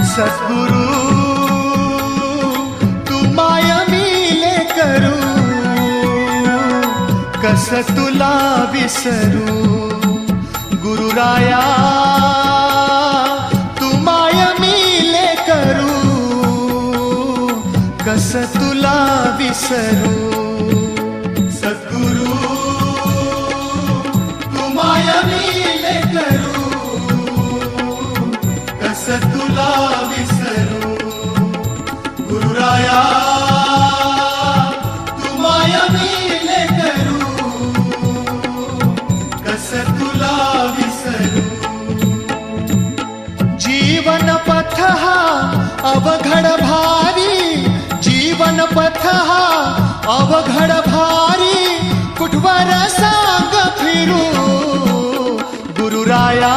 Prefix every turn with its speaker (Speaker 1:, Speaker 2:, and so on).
Speaker 1: सद्गुरु तू माय मिले करू, कस तुला विसरू. गुरुराया तू माय मिले करू, कस तुला विसरू. सद्गुरु तू माय मिले करू, कस तुला विसरू. गुरुराया तू माय मिले करू, कस तुला विसरू. जीवन पथ हा अवघड भारी, जीवन पथ हा अवघड भारी, कुठवर सांग फिरू. गुरुराया